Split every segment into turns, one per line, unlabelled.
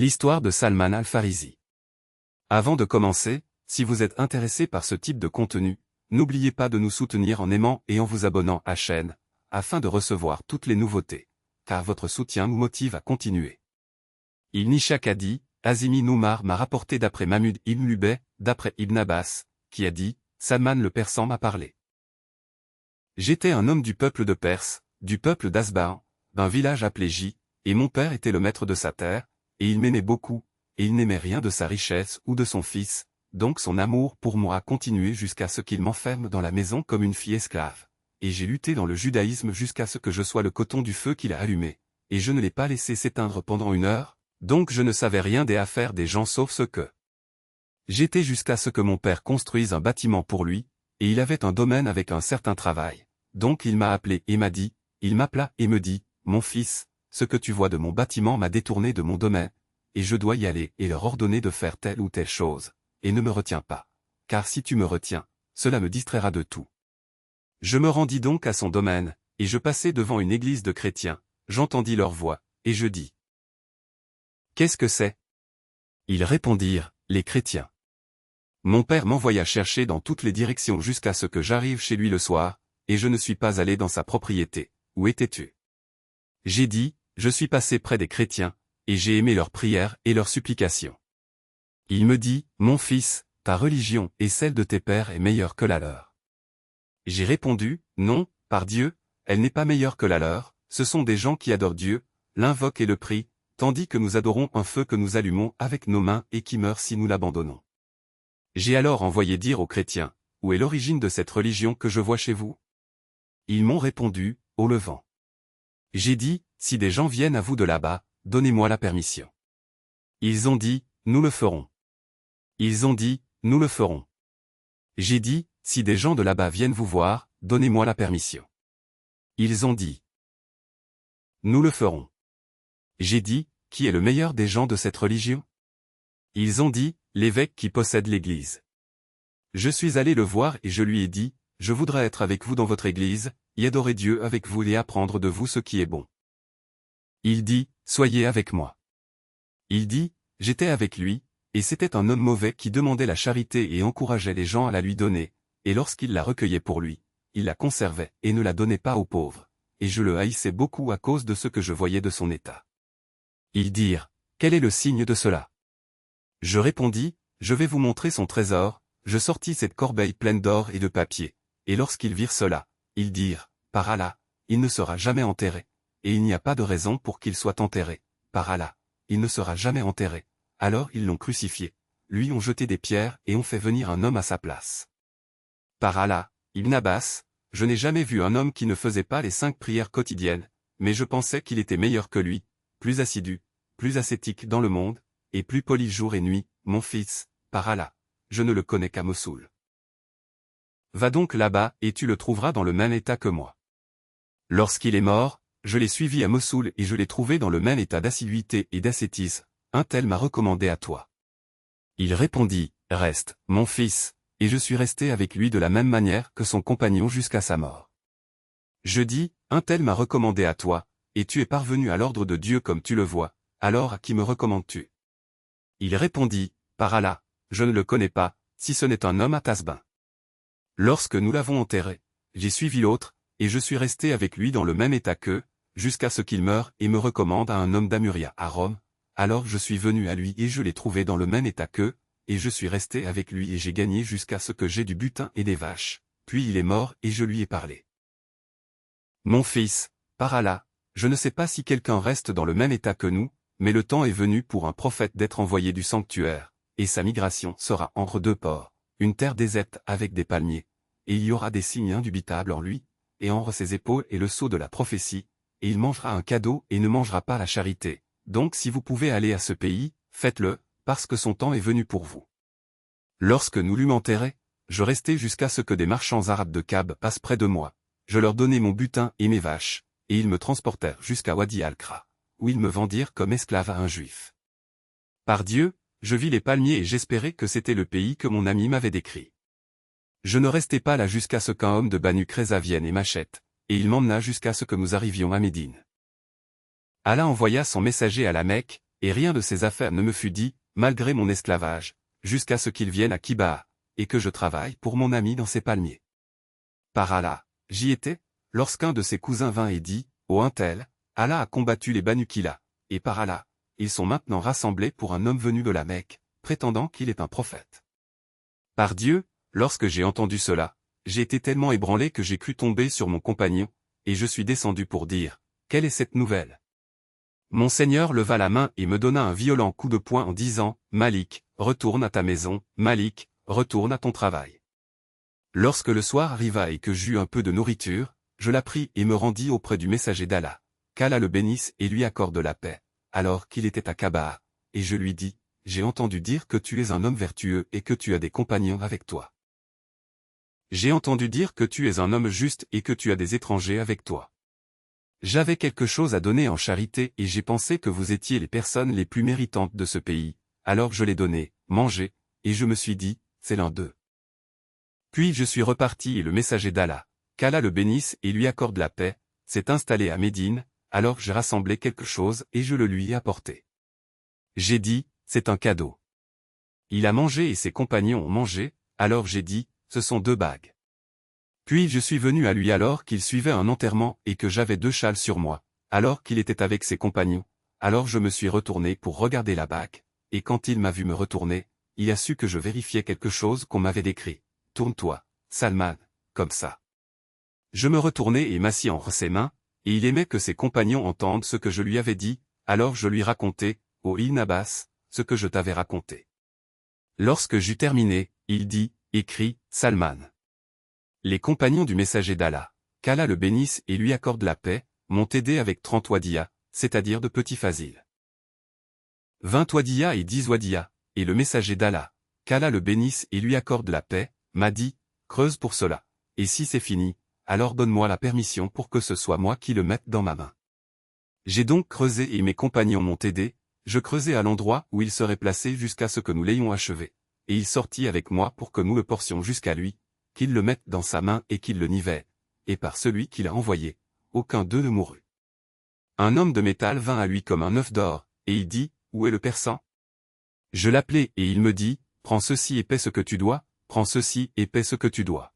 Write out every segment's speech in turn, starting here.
L'histoire de Salman al-Farisi. Avant de commencer, si vous êtes intéressé par ce type de contenu, n'oubliez pas de nous soutenir en aimant et en vous abonnant à la chaîne, afin de recevoir toutes les nouveautés, car votre soutien nous motive à continuer. Ibn Ishaq a dit, Azimi Noumar m'a rapporté d'après Mahmud ibn Lubay, d'après Ibn Abbas, qui a dit, Salman le Persan m'a parlé. J'étais un homme du peuple de Perse, du peuple d'Asbahan, d'un village appelé J, et mon père était le maître de sa terre, et il m'aimait beaucoup, et il n'aimait rien de sa richesse ou de son fils, donc son amour pour moi a continué jusqu'à ce qu'il m'enferme dans la maison comme une fille esclave. Et j'ai lutté dans le judaïsme jusqu'à ce que je sois le coton du feu qu'il a allumé, et je ne l'ai pas laissé s'éteindre pendant 1 heure, donc je ne savais rien des affaires des gens sauf ce que j'étais jusqu'à ce que mon père construise un bâtiment pour lui, et il avait un domaine avec un certain travail. Donc il m'a appelé et m'a dit, il m'appela et me dit, mon fils, ce que tu vois de mon bâtiment m'a détourné de mon domaine, et je dois y aller et leur ordonner de faire telle ou telle chose, et ne me retiens pas, car si tu me retiens, cela me distraira de tout. Je me rendis donc à son domaine, et je passai devant une église de chrétiens, j'entendis leur voix, et je dis, qu'est-ce que c'est? Ils répondirent, les chrétiens. Mon père m'envoya chercher dans toutes les directions jusqu'à ce que j'arrive chez lui le soir, et je ne suis pas allé dans sa propriété. Où étais-tu? J'ai dit, je suis passé près des chrétiens, et j'ai aimé leurs prières et leurs supplications. Il me dit, mon fils, ta religion et celle de tes pères est meilleure que la leur. J'ai répondu, non, par Dieu, elle n'est pas meilleure que la leur, ce sont des gens qui adorent Dieu, l'invoquent et le prient, tandis que nous adorons un feu que nous allumons avec nos mains et qui meurt si nous l'abandonnons. J'ai alors envoyé dire aux chrétiens, où est l'origine de cette religion que je vois chez vous? Ils m'ont répondu, au Levant. J'ai dit, si des gens viennent à vous de là-bas, donnez-moi la permission. Ils ont dit, nous le ferons. Ils ont dit, nous le ferons. J'ai dit, si des gens de là-bas viennent vous voir, donnez-moi la permission. Ils ont dit, nous le ferons. J'ai dit, qui est le meilleur des gens de cette religion? Ils ont dit, l'évêque qui possède l'église. Je suis allé le voir et je lui ai dit, je voudrais être avec vous dans votre église, y adorer Dieu avec vous et apprendre de vous ce qui est bon. Il dit, soyez avec moi. Il dit, j'étais avec lui, et c'était un homme mauvais qui demandait la charité et encourageait les gens à la lui donner, et lorsqu'il la recueillait pour lui, il la conservait et ne la donnait pas aux pauvres, et je le haïssais beaucoup à cause de ce que je voyais de son état. Ils dirent, quel est le signe de cela? Je répondis, je vais vous montrer son trésor, je sortis cette corbeille pleine d'or et de papier, et lorsqu'ils virent cela, ils dirent, par Allah, il ne sera jamais enterré, et il n'y a pas de raison pour qu'il soit enterré, par Allah, il ne sera jamais enterré. Alors ils l'ont crucifié, lui ont jeté des pierres et ont fait venir un homme à sa place. Par Allah, Ibn Abbas, je n'ai jamais vu un homme qui ne faisait pas les 5 prières quotidiennes, mais je pensais qu'il était meilleur que lui, plus assidu, plus ascétique dans le monde, et plus poli jour et nuit, mon fils, par Allah, je ne le connais qu'à Mossoul. Va donc là-bas et tu le trouveras dans le même état que moi. Lorsqu'il est mort, je l'ai suivi à Mossoul et je l'ai trouvé dans le même état d'assiduité et d'ascétisme, un tel m'a recommandé à toi. Il répondit, reste, mon fils, et je suis resté avec lui de la même manière que son compagnon jusqu'à sa mort. Je dis, un tel m'a recommandé à toi, et tu es parvenu à l'ordre de Dieu comme tu le vois, alors à qui me recommandes-tu? Il répondit, par Allah, je ne le connais pas, si ce n'est un homme à Tasbin. Lorsque nous l'avons enterré, j'ai suivi l'autre, et je suis resté avec lui dans le même état qu'eux, jusqu'à ce qu'il meure et me recommande à un homme d'Amuria à Rome, alors je suis venu à lui et je l'ai trouvé dans le même état qu'eux, et je suis resté avec lui et j'ai gagné jusqu'à ce que j'ai du butin et des vaches, puis il est mort et je lui ai parlé. Mon fils, par Allah, je ne sais pas si quelqu'un reste dans le même état que nous, mais le temps est venu pour un prophète d'être envoyé du sanctuaire, et sa migration sera entre 2 ports, une terre déserte avec des palmiers, et il y aura des signes indubitables en lui, et entre ses épaules et le sceau de la prophétie, et il mangera un cadeau et ne mangera pas la charité. Donc si vous pouvez aller à ce pays, faites-le, parce que son temps est venu pour vous. Lorsque nous l'eûmes enterré, je restai jusqu'à ce que des marchands arabes de Kab passent près de moi, je leur donnai mon butin et mes vaches, et ils me transportèrent jusqu'à Wadi al-Kra, où ils me vendirent comme esclave à un juif. Par Dieu, je vis les palmiers et j'espérais que c'était le pays que mon ami m'avait décrit. Je ne restai pas là jusqu'à ce qu'un homme de Banu Kreza vienne et m'achète, et il m'emmena jusqu'à ce que nous arrivions à Médine. Allah envoya son messager à la Mecque, et rien de ces affaires ne me fut dit, malgré mon esclavage, jusqu'à ce qu'il vienne à Kibaha, et que je travaille pour mon ami dans ses palmiers. Par Allah, j'y étais, lorsqu'un de ses cousins vint et dit, ô un tel, Allah a combattu les Banu Kila, et par Allah, ils sont maintenant rassemblés pour un homme venu de la Mecque, prétendant qu'il est un prophète. Par Dieu, lorsque j'ai entendu cela, j'ai été tellement ébranlé que j'ai cru tomber sur mon compagnon, et je suis descendu pour dire, quelle est cette nouvelle? Mon Seigneur leva la main et me donna un violent coup de poing en disant, Malik, retourne à ta maison, Malik, retourne à ton travail. Lorsque le soir arriva et que j'eus un peu de nourriture, je la pris et me rendis auprès du messager d'Allah, qu'Allah le bénisse et lui accorde la paix, alors qu'il était à Kabaha, et je lui dis, j'ai entendu dire que tu es un homme vertueux et que tu as des compagnons avec toi. J'ai entendu dire que tu es un homme juste et que tu as des étrangers avec toi. J'avais quelque chose à donner en charité et j'ai pensé que vous étiez les personnes les plus méritantes de ce pays, alors je l'ai donné, mangé, et je me suis dit, c'est l'un d'eux. Puis je suis reparti et le messager d'Allah, qu'Allah le bénisse et lui accorde la paix, s'est installé à Médine, alors j'ai rassemblé quelque chose et je le lui ai apporté. J'ai dit, c'est un cadeau. Il a mangé et ses compagnons ont mangé, alors j'ai dit, ce sont 2 bagues. Puis je suis venu à lui alors qu'il suivait un enterrement et que j'avais 2 châles sur moi, alors qu'il était avec ses compagnons, alors je me suis retourné pour regarder la bague, et quand il m'a vu me retourner, il a su que je vérifiais quelque chose qu'on m'avait décrit. Tourne-toi, Salman, comme ça. Je me retournai et m'assis entre ses mains, et il aimait que ses compagnons entendent ce que je lui avais dit, alors je lui racontai, ô Ibn Abbas, ce que je t'avais raconté. Lorsque j'eus terminé, il dit, écris, Salman. Les compagnons du messager d'Allah, qu'Allah le bénisse et lui accorde la paix, m'ont aidé avec 30 wadiyas, c'est-à-dire de petits fazils. 20 wadiyas et 10 wadiyas, et le messager d'Allah, qu'Allah le bénisse et lui accorde la paix, m'a dit, creuse pour cela, et si c'est fini, alors donne-moi la permission pour que ce soit moi qui le mette dans ma main. J'ai donc creusé et mes compagnons m'ont aidé, je creusai à l'endroit où il serait placé jusqu'à ce que nous l'ayons achevé, et il sortit avec moi pour que nous le portions jusqu'à lui, qu'il le mette dans sa main et qu'il le nivelle, et par celui qu'il a envoyé, aucun d'eux ne mourut. Un homme de métal vint à lui comme un œuf d'or, et il dit, où est le persan? Je l'appelai et il me dit, prends ceci et paie ce que tu dois, prends ceci et paie ce que tu dois.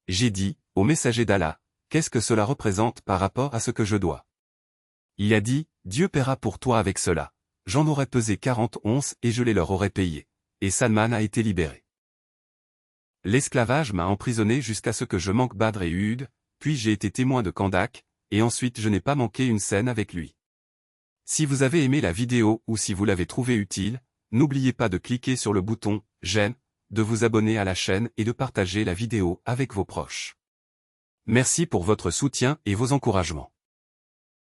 J'ai dit, au messager d'Allah, qu'est-ce que cela représente par rapport à ce que je dois? Il a dit, Dieu paiera pour toi avec cela. J'en aurais pesé 40 onces et je les leur aurais payées. Et Salman a été libéré. L'esclavage m'a emprisonné jusqu'à ce que je manque Badr et Uhud, puis j'ai été témoin de Kandak, et ensuite je n'ai pas manqué une scène avec lui. Si vous avez aimé la vidéo ou si vous l'avez trouvée utile, n'oubliez pas de cliquer sur le bouton « J'aime », de vous abonner à la chaîne et de partager la vidéo avec vos proches. Merci pour votre soutien et vos encouragements.